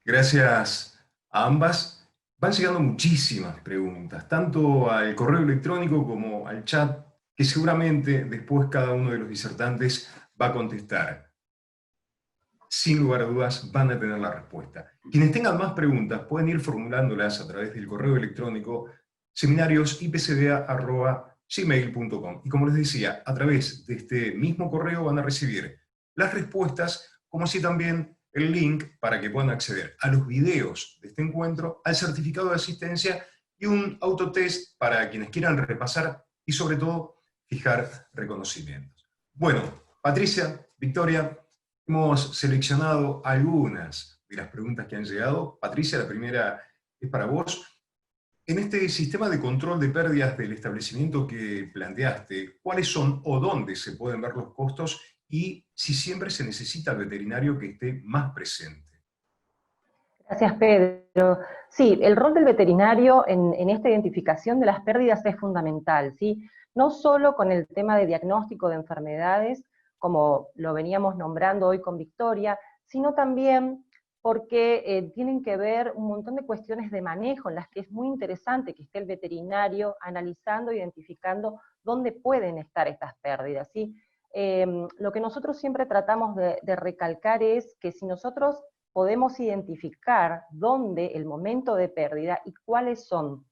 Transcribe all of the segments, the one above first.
Gracias a ambas. Van llegando muchísimas preguntas, tanto al correo electrónico como al chat, que seguramente después cada uno de los disertantes va a contestar. Sin lugar a dudas van a tener la respuesta. Quienes tengan más preguntas pueden ir formulándolas a través del correo electrónico seminariosipcba@gmail.com. Y como les decía, a través de este mismo correo van a recibir las respuestas, como así también el link para que puedan acceder a los videos de este encuentro, al certificado de asistencia y un autotest para quienes quieran repasar y sobre todo fijar reconocimientos. Bueno, Patricia, Victoria, hemos seleccionado algunas de las preguntas que han llegado. Patricia, la primera es para vos. En este sistema de control de pérdidas del establecimiento que planteaste, ¿cuáles son o dónde se pueden ver los costos y si siempre se necesita el veterinario que esté más presente? Gracias, Pedro. Sí, el rol del veterinario en esta identificación de las pérdidas es fundamental, ¿sí? No solo con el tema de diagnóstico de enfermedades, como lo veníamos nombrando hoy con Victoria, sino también porque tienen que ver un montón de cuestiones de manejo en las que es muy interesante que esté el veterinario analizando, identificando dónde pueden estar estas pérdidas, ¿sí? Lo que nosotros siempre tratamos de recalcar es que si nosotros podemos identificar dónde el momento de pérdida y cuáles son,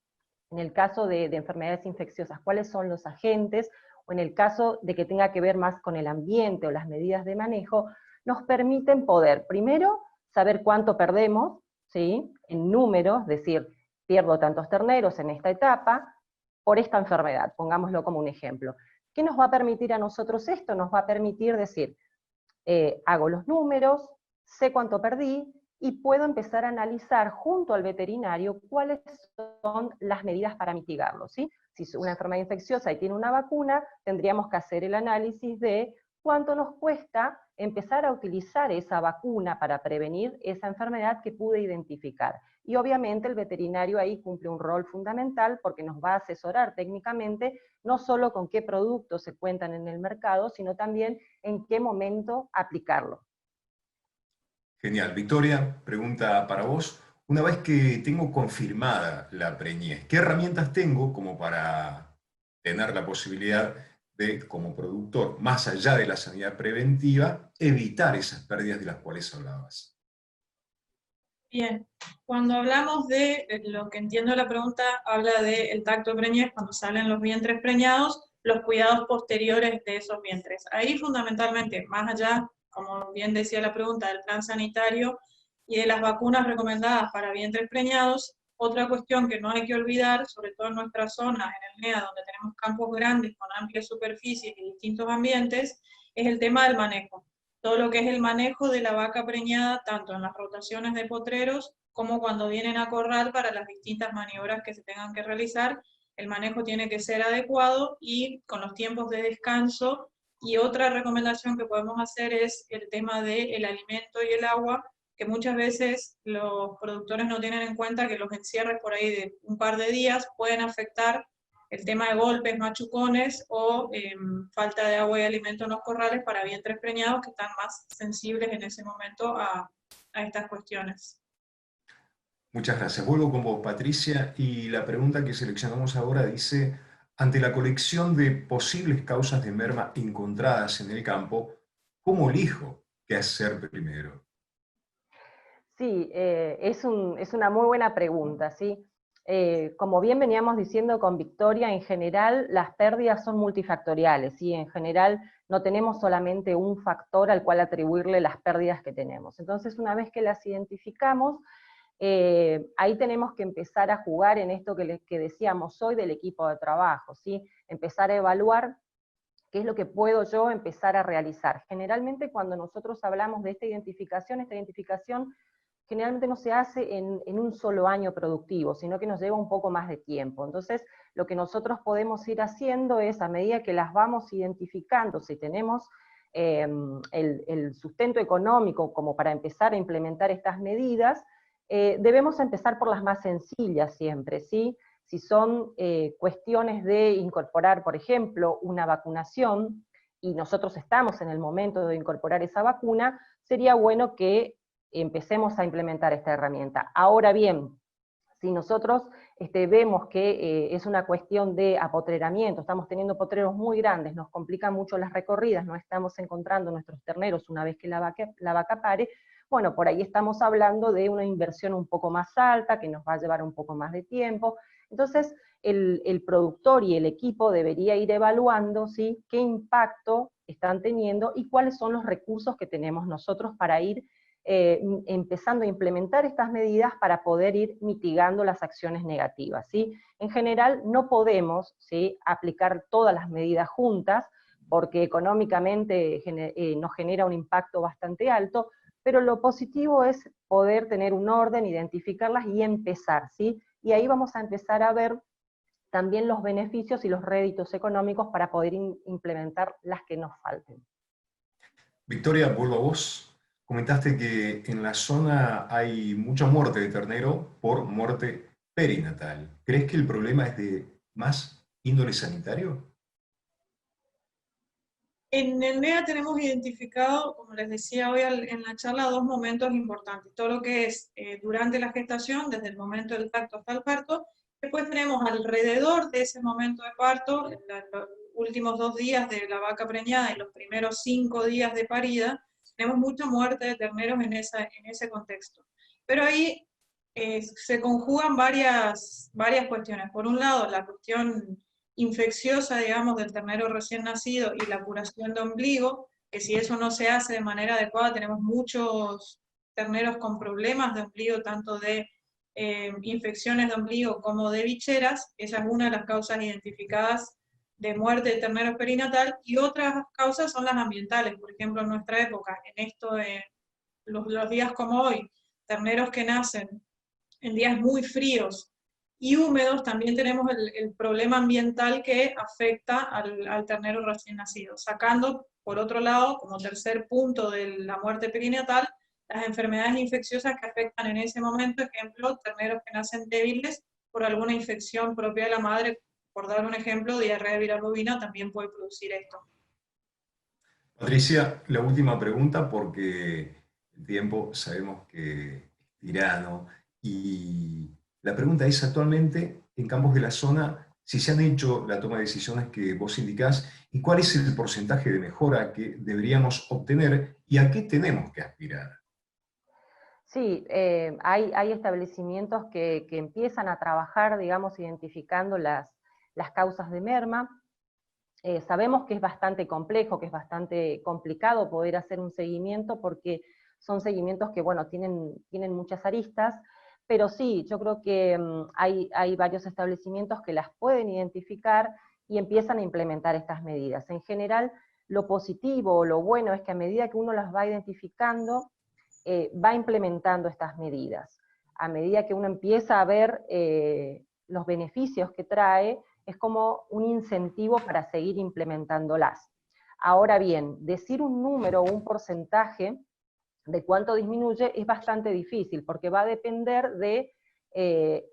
en el caso de enfermedades infecciosas, cuáles son los agentes, o en el caso de que tenga que ver más con el ambiente o las medidas de manejo, nos permiten poder, primero, saber cuánto perdemos, ¿sí? En números, es decir, pierdo tantos terneros en esta etapa por esta enfermedad, pongámoslo como un ejemplo. ¿Qué nos va a permitir a nosotros esto? Nos va a permitir decir, hago los números, sé cuánto perdí, y puedo empezar a analizar junto al veterinario cuáles son las medidas para mitigarlo, ¿sí? Si es una enfermedad infecciosa y tiene una vacuna, tendríamos que hacer el análisis de cuánto nos cuesta empezar a utilizar esa vacuna para prevenir esa enfermedad que pude identificar. Y obviamente el veterinario ahí cumple un rol fundamental porque nos va a asesorar técnicamente no solo con qué productos se cuentan en el mercado, sino también en qué momento aplicarlo. Genial. Victoria, pregunta para vos. Una vez que tengo confirmada la preñez, ¿qué herramientas tengo como para tener la posibilidad de, como productor, más allá de la sanidad preventiva, evitar esas pérdidas de las cuales hablabas? Bien, cuando hablamos de lo que entiendo la pregunta, habla del tacto preñez, cuando salen los vientres preñados, los cuidados posteriores de esos vientres. Ahí fundamentalmente, más allá, como bien decía la pregunta, del plan sanitario y de las vacunas recomendadas para vientres preñados, otra cuestión que no hay que olvidar, sobre todo en nuestras zonas, en el NEA, donde tenemos campos grandes con amplias superficies y distintos ambientes, es el tema del manejo. Todo lo que es el manejo de la vaca preñada, tanto en las rotaciones de potreros como cuando vienen a corral para las distintas maniobras que se tengan que realizar. El manejo tiene que ser adecuado y con los tiempos de descanso. Y otra recomendación que podemos hacer es el tema del alimento y el agua, que muchas veces los productores no tienen en cuenta que los encierres por ahí de un par de días pueden afectar el tema de golpes, machucones o falta de agua y alimento en los corrales para vientres preñados que están más sensibles en ese momento a estas cuestiones. Muchas gracias. Vuelvo con vos, Patricia, y la pregunta que seleccionamos ahora dice, ante la colección de posibles causas de merma encontradas en el campo, ¿cómo elijo qué hacer primero? Sí, es una muy buena pregunta, ¿sí? Como bien veníamos diciendo con Victoria, en general las pérdidas son multifactoriales, ¿sí? En general no tenemos solamente un factor al cual atribuirle las pérdidas que tenemos. Entonces, una vez que las identificamos, ahí tenemos que empezar a jugar en esto que decíamos hoy del equipo de trabajo, ¿sí? Empezar a evaluar qué es lo que puedo yo empezar a realizar. Generalmente cuando nosotros hablamos de esta identificación generalmente no se hace en un solo año productivo, sino que nos lleva un poco más de tiempo. Entonces, lo que nosotros podemos ir haciendo es, a medida que las vamos identificando, si tenemos el sustento económico como para empezar a implementar estas medidas, debemos empezar por las más sencillas siempre, ¿sí? Si son cuestiones de incorporar, por ejemplo, una vacunación, y nosotros estamos en el momento de incorporar esa vacuna, sería bueno que empecemos a implementar esta herramienta. Ahora bien, si nosotros vemos que es una cuestión de apotreramiento, estamos teniendo potreros muy grandes, nos complican mucho las recorridas, no estamos encontrando nuestros terneros una vez que la vaca pare, bueno, por ahí estamos hablando de una inversión un poco más alta, que nos va a llevar un poco más de tiempo. Entonces, el productor y el equipo debería ir evaluando, ¿sí?, qué impacto están teniendo y cuáles son los recursos que tenemos nosotros para ir empezando a implementar estas medidas para poder ir mitigando las acciones negativas, ¿sí? En general, no podemos, ¿sí?, aplicar todas las medidas juntas, porque económicamente nos genera un impacto bastante alto, pero lo positivo es poder tener un orden, identificarlas y empezar, ¿sí? Y ahí vamos a empezar a ver también los beneficios y los réditos económicos para poder implementar las que nos falten. Victoria, vuelvo a vos. Comentaste que en la zona hay mucha muerte de ternero por muerte perinatal. ¿Crees que el problema es de más índole sanitario? En el NEA tenemos identificado, como les decía hoy en la charla, dos momentos importantes. Todo lo que es durante la gestación, desde el momento del parto hasta el parto. Después tenemos alrededor de ese momento de parto, los últimos 2 días de la vaca preñada y los primeros 5 días de parida, tenemos mucha muerte de terneros en ese contexto. Pero ahí se conjugan varias cuestiones. Por un lado, la cuestión infecciosa, digamos, del ternero recién nacido y la curación de ombligo, que si eso no se hace de manera adecuada, tenemos muchos terneros con problemas de ombligo, tanto de infecciones de ombligo como de bicheras. Esa es una de las causas identificadas de muerte de ternero perinatal, y otras causas son las ambientales. Por ejemplo, en nuestra época, en esto de los días como hoy, terneros que nacen en días muy fríos y húmedos, también tenemos el problema ambiental que afecta al ternero recién nacido. Sacando, por otro lado, como tercer punto de la muerte perinatal, las enfermedades infecciosas que afectan en ese momento, ejemplo, terneros que nacen débiles por alguna infección propia de la madre, por dar un ejemplo, diarrea viral bovina también puede producir esto. Patricia, la última pregunta, porque el tiempo sabemos que es tirano, y la pregunta es actualmente en campos de la zona si se han hecho la toma de decisiones que vos indicás y cuál es el porcentaje de mejora que deberíamos obtener y a qué tenemos que aspirar. Sí, hay establecimientos que empiezan a trabajar, digamos, identificando las causas de merma. Sabemos que es bastante complejo, que es bastante complicado poder hacer un seguimiento, porque son seguimientos que, bueno, tienen muchas aristas, pero sí, yo creo que hay varios establecimientos que las pueden identificar y empiezan a implementar estas medidas. En general, lo positivo o lo bueno es que a medida que uno las va identificando, va implementando estas medidas. A medida que uno empieza a ver los beneficios que trae, es como un incentivo para seguir implementándolas. Ahora bien, decir un número o un porcentaje de cuánto disminuye es bastante difícil, porque va a depender de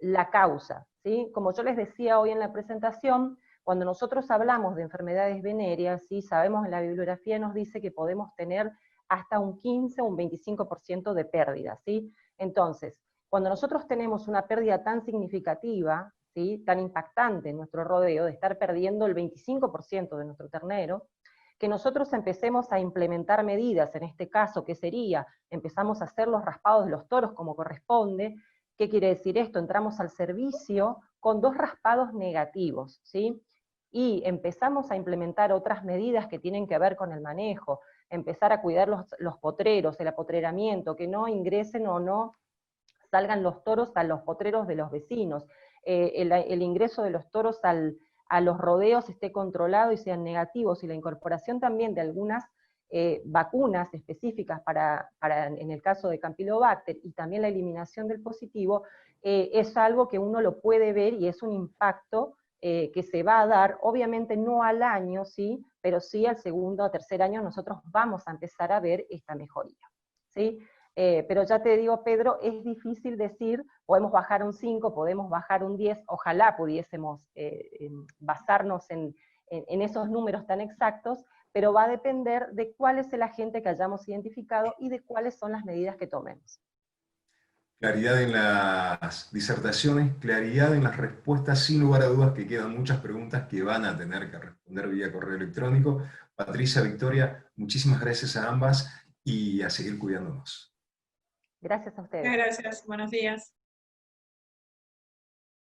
la causa, ¿sí? Como yo les decía hoy en la presentación, cuando nosotros hablamos de enfermedades venéreas, ¿sí?, sabemos, en la bibliografía nos dice que podemos tener hasta un 15 o un 25% de pérdida, ¿sí? Entonces, cuando nosotros tenemos una pérdida tan significativa, ¿sí?, tan impactante en nuestro rodeo, de estar perdiendo el 25% de nuestro ternero, que nosotros empecemos a implementar medidas, en este caso, ¿qué sería? Empezamos a hacer los raspados de los toros como corresponde. ¿Qué quiere decir esto? Entramos al servicio con 2 raspados negativos, ¿sí? Y empezamos a implementar otras medidas que tienen que ver con el manejo, empezar a cuidar los potreros, el apotreramiento, que no ingresen o no salgan los toros a los potreros de los vecinos, el ingreso de los toros a los rodeos esté controlado y sean negativos, y la incorporación también de algunas vacunas específicas en el caso de Campylobacter, y también la eliminación del positivo, es algo que uno lo puede ver y es un impacto que se va a dar, obviamente no al año, ¿sí?, pero sí al segundo o tercer año nosotros vamos a empezar a ver esta mejoría, ¿sí? Pero ya te digo, Pedro, es difícil decir, podemos bajar un 5, podemos bajar un 10, ojalá pudiésemos basarnos en esos números tan exactos, pero va a depender de cuál es el agente que hayamos identificado y de cuáles son las medidas que tomemos. Claridad en las disertaciones, claridad en las respuestas, sin lugar a dudas que quedan muchas preguntas que van a tener que responder vía correo electrónico. Patricia, Victoria, muchísimas gracias a ambas y a seguir cuidándonos. Gracias a ustedes. Gracias, buenos días.